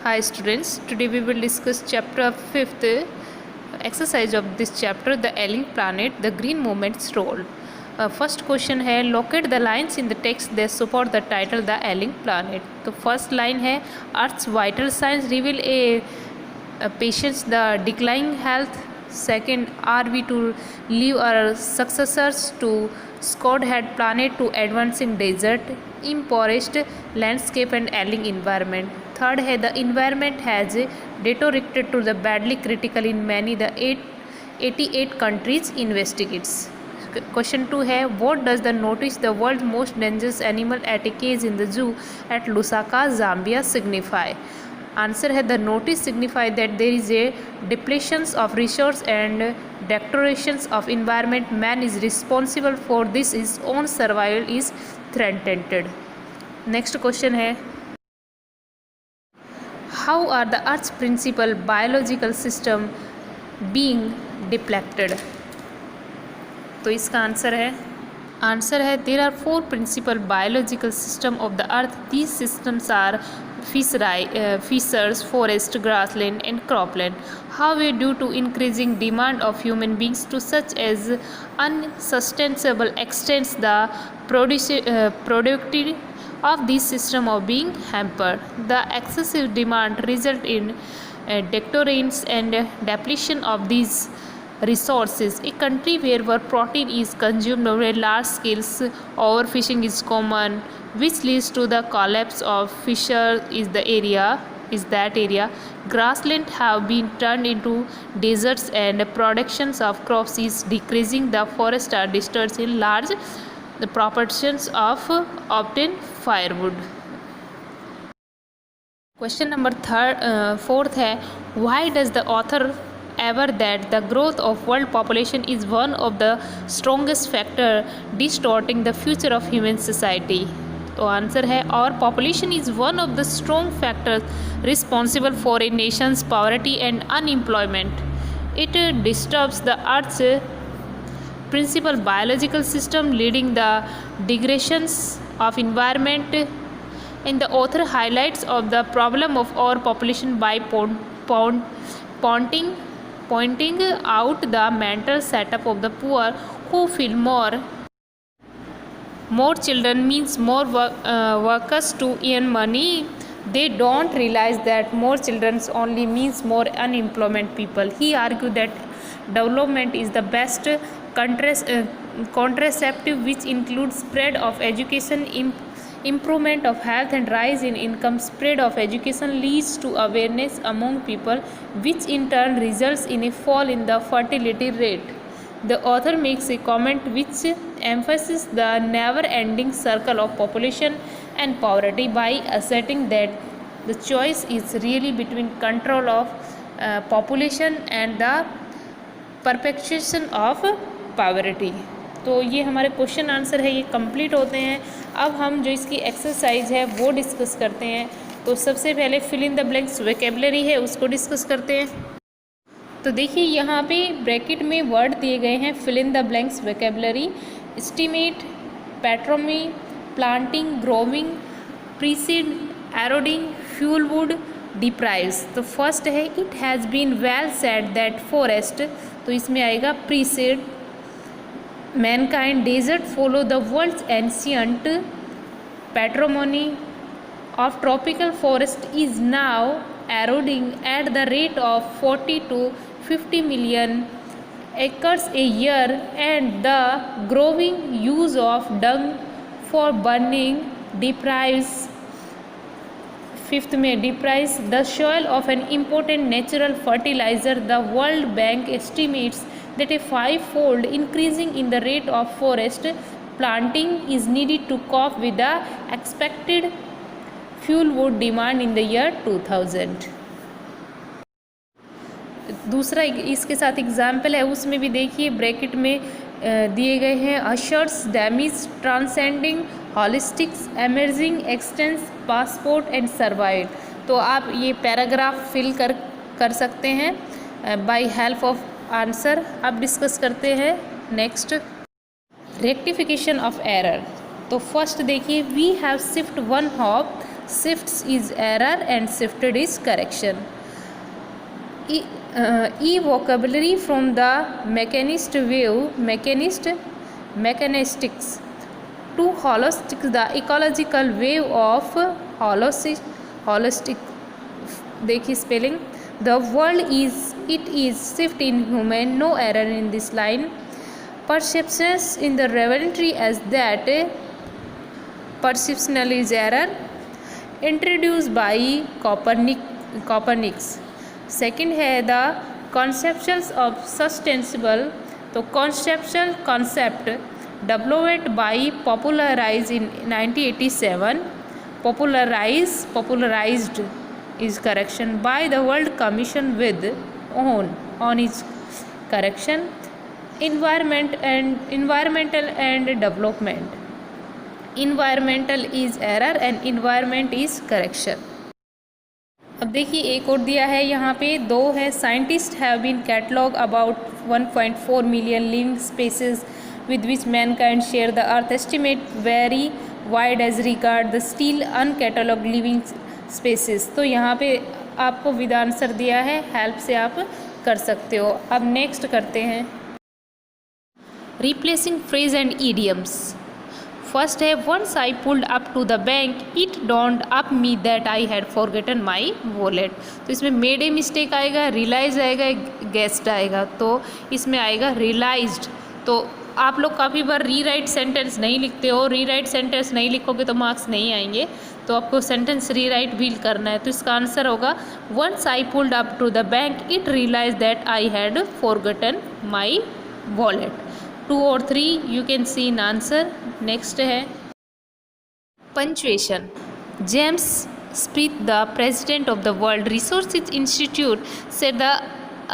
Hi students, today we will discuss chapter 5th exercise of this chapter, the alien planet, the green movement's role. First question है, locate the lines in the text that support the title the alien planet. तो first line है, Earth's vital signs reveal a patient's the declining health. Second, are we to leave our successors to Scud-head planet to advancing desert, impoverished landscape and alien environment. Third है, the environment has deteriorated to the badly critical in many the 88 countries investigates. Question 2 है, what does the notice the world's most dangerous animal at a cage in the zoo at Lusaka, Zambia signify? Answer है, the notice signify that there is a depletions of resource and deteriorations of environment. Man is responsible for this, his own survival is threatened. Next question है, how are the Earth's principal biological system being depleted? तो इसका answer है there are four principal biological system of the earth. These systems are fissures, forest, grassland and cropland. However, due to increasing demand of human beings to such as unsustainable extents, the productivity of this system of being hampered. The excessive demand result in deterrence and depletion of these resources. A country where protein is consumed over large scales, overfishing is common, which leads to the collapse of fisheries is that area. Grassland have been turned into deserts and productions of crops is decreasing. The forests are destroyed in large proportions of obtain firewood. Question number fourth है, why does the author ever that the growth of world population is one of the strongest factor distorting the future of human society? तो answer है, our population is one of the strong factors responsible for a nation's poverty and unemployment. It disturbs the earth's principal biological system, leading the degradations of environment. And the author highlights of the problem of our population by pointing out the mental setup of the poor who feel more children means more workers to earn money. They don't realize that more children only means more unemployment people. He argued that development is the best contraceptive, which includes spread of education, improvement of health and rise in income. Spread of education leads to awareness among people, which in turn results in a fall in the fertility rate. The author makes a comment which emphasizes the never-ending circle of population and poverty by asserting that the choice is really between control of population and the perpetuation of poverty. तो ये हमारे question answer है, ये complete होते हैं. अब हम जो इसकी एक्सरसाइज है वो डिस्कस करते हैं. तो सबसे पहले fill in the blanks vocabulary है, उसको डिस्कस करते हैं. तो देखिए यहाँ पे ब्रैकेट में वर्ड दिए गए हैं. Fill in the blanks vocabulary: estimate, patrimony, planting, growing, precede, eroding, fuel wood, deprives. तो फर्स्ट है, it has been well said that forest, तो इसमें आएगा precede. Mankind desert follow the world's ancient patrimony of tropical forest is now eroding at the rate of 40 to 50 million acres a year, and the growing use of dung for burning deprives. Fifth में deprives the soil of an important natural fertilizer. The World Bank estimates that a 5-fold increasing in the rate of forest planting is needed to cope with the expected fuel wood demand in the year 2000. दूसरा इसके साथ example है, उसमें भी देखिए bracket में दिए गए हैं ushers, damage, transcending, holistics, emerging, extents, passport and survive. तो आप ये पैराग्राफ फिल कर सकते हैं बाय हेल्प ऑफ आंसर. अब डिस्कस करते हैं नेक्स्ट, रेक्टिफिकेशन ऑफ एरर. तो फर्स्ट देखिए, we have shift one hop shifts is error and shifted is correction. Vocabulary from the mechanistics to holistics, the ecological wave of holistic. देखिए spelling, the world is shift in human, no error in this line. Perceptions in the revelatory as that perceptional is error, introduced by Copernicus. Second है the conceptions of sustainable, तो conceptual concept developed by popularize in 1987, popularized is correction by the World Commission with on its correction. Environmental and development. Environmental is error and environment is correction. अब देखिए एक और दिया है यहाँ पे, दो है, scientist have been catalog about 1.4 million living species with which mankind share the earth, estimate very wide as regard the still uncatalog living species. तो यहाँ पे आपको विद आंसर दिया है, हेल्प से आप कर सकते हो। अब नेक्स्ट करते हैं replacing phrase and idioms. First है once I pulled up to the bank it donned up me that I had forgotten my wallet. तो इसमें मेड ए मिस्टेक आएगा, रियलाइज आएगा, गेस्ट आएगा, तो इसमें आएगा रियलाइज्ड। तो आप लोग काफ़ी बार रीराइट सेंटेंस नहीं लिखते हो, रीराइट सेंटेंस नहीं लिखोगे तो मार्क्स नहीं आएंगे, तो आपको सेंटेंस रीराइट भी करना है। तो इसका आंसर होगा once I pulled up to the bank it realise that I had forgotten my wallet. 2 और 3 you can see in answer. Next है punctuation. James Smith, the president of the world resources institute, said the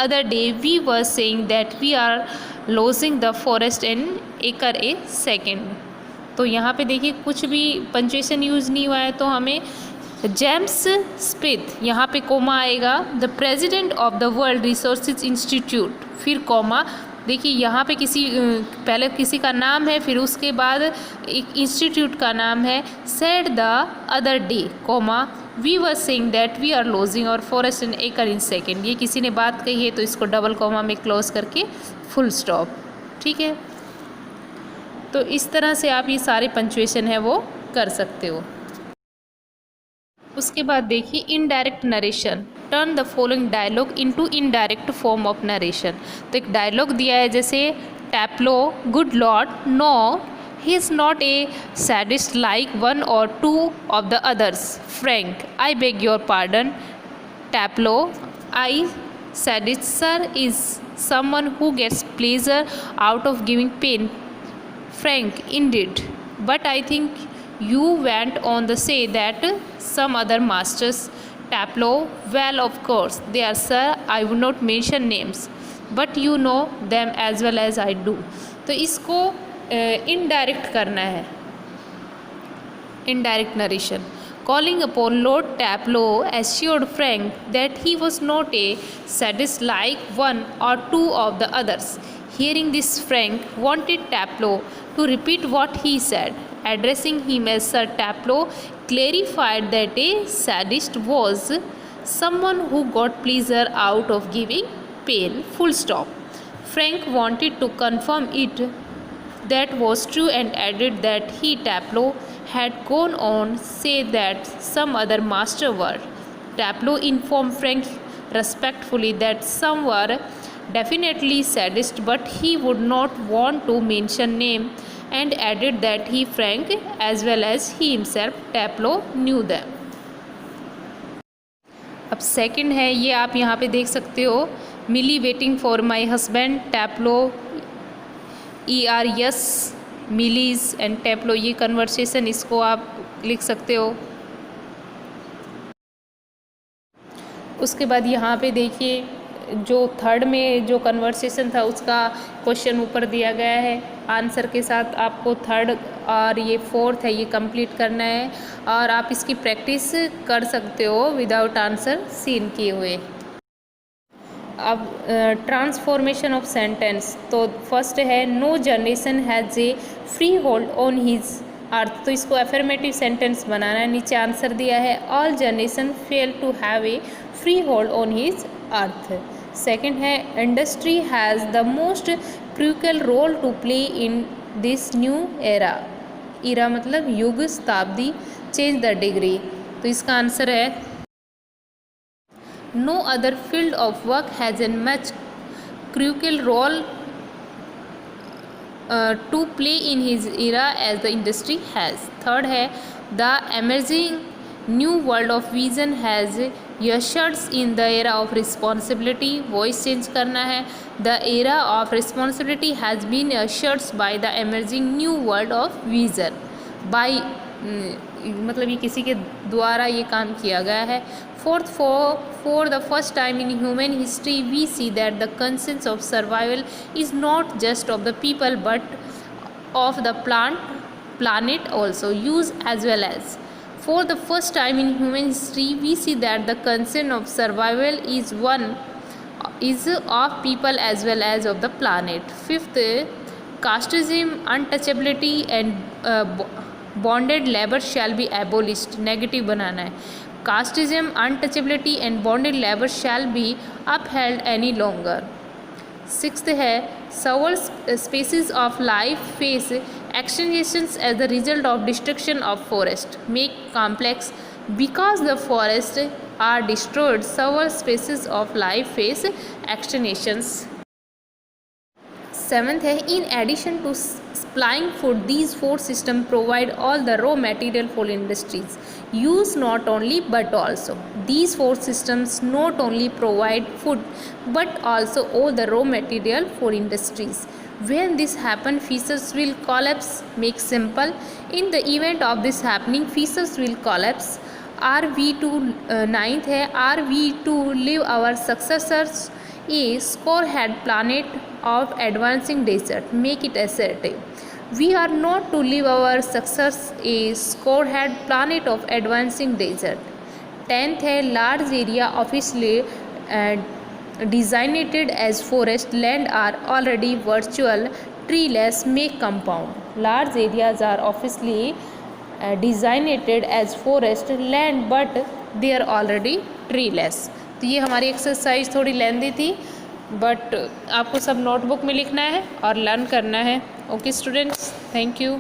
other day we were saying that we are losing the forest an acre a second। तो यहाँ पे देखिए कुछ भी punctuation use नहीं हुआ है, तो हमें जेम्स स्मिथ, यहाँ पे कोमा आएगा, the president of the world resources institute, फिर कोमा। देखिए यहाँ पे पहले किसी का नाम है, फिर उसके बाद एक इंस्टीट्यूट का नाम है, said the other day comma we were saying that we are logging our forest an acre in second. ये किसी ने बात कही है तो इसको डबल कोमा में क्लोज करके फुल स्टॉप, ठीक है। तो इस तरह से आप ये सारे पंचुएशन है वो कर सकते हो। उसके बाद देखिए indirect narration. Turn the following dialogue into indirect form of narration. तो एक डायलॉग दिया है जैसे Taplow, good lord, no he is not a sadist like one or two of the others. Frank, I beg your pardon. Taplow, I sadist sir is someone who gets pleasure out of giving pain. Frank, indeed, but I think you went on to say that some other masters. Taplow, well, of course, they are, sir. I would not mention names, but you know them as well as I do. तो इसको indirect करना है, indirect narration. Calling upon Lord Taplow assured Frank that he was not a sadist like one or two of the others. Hearing this, Frank wanted Taplow to repeat what he said. Addressing him as Sir, Taplow clarified that a sadist was someone who got pleasure out of giving pain. Full stop. Frank wanted to confirm it that was true and added that he, Taplow, had gone on say that some other master were. Taplow informed Frank respectfully that some were definitely sadist, but he would not want to mention name, and added that he, Frank, as well as he himself, Taplow, knew them. अब second है, ये आप यहाँ पे देख सकते हो, Millie waiting for my husband, Taplow, ERS, Millie's and Taplow. ये कन्वर्सेशन, इसको आप लिख सकते हो। उसके बाद यहाँ पे देखिए जो थर्ड में जो कन्वर्सेशन था उसका क्वेश्चन ऊपर दिया गया है आंसर के साथ। आपको थर्ड और ये फोर्थ है ये कंप्लीट करना है और आप इसकी प्रैक्टिस कर सकते हो विदाउट आंसर सीन किए हुए। अब ट्रांसफॉर्मेशन ऑफ सेंटेंस। तो फर्स्ट है no generation has a freehold on his earth. तो इसको अफर्मेटिव सेंटेंस बनाना है। नीचे आंसर दिया है, all generation fail to have a freehold on his earth. Second है, industry has the most crucial role to play in this new era. Era मतलब युग, शताब्दी, चेंज द डिग्री। तो इसका आंसर है, no other field of work has an much crucial role to play in his era as the industry has. Third है, the emerging new world of vision has ushered in the era of responsibility. voice change करना है, the era of responsibility has been ushered by the emerging new world of vision. by मतलब ये किसी के द्वारा ये काम किया गया है। Fourth, for the first time in human history we see that the concerns of survival is not just of the people but of the planet also, use as well as. For the first time in human history we see that the concern of survival is of people as well as of the planet. Fifth, casteism, untouchability and bonded labor shall be abolished. Negative बनाना है, casteism, untouchability and bonded labor shall be upheld any longer. Sixth है, several species of life face extinctions as the result of destruction of forest. make complex, because the forests are destroyed several species of life face extinctions. Seventh है, in addition to supplying food these four systems provide all the raw material for industries use not only but also. These four systems not only provide food but also all the raw material for industries. When this happens fisheries will collapse. make simple, in the event of this happening fisheries will collapse. are we to ninth है, are we to leave our successors a scorehead planet of advancing desert. make it assertive, we are not to leave our success a scorehead planet of advancing desert. 10th है, large area officially designated as forest land are already virtual treeless. make compound, large areas are officially designated as forest land but they are already treeless. तो ये हमारी exercise थोड़ी लेंदी थी but आपको सब notebook में लिखना है और लर्न करना है। Okay students, thank you.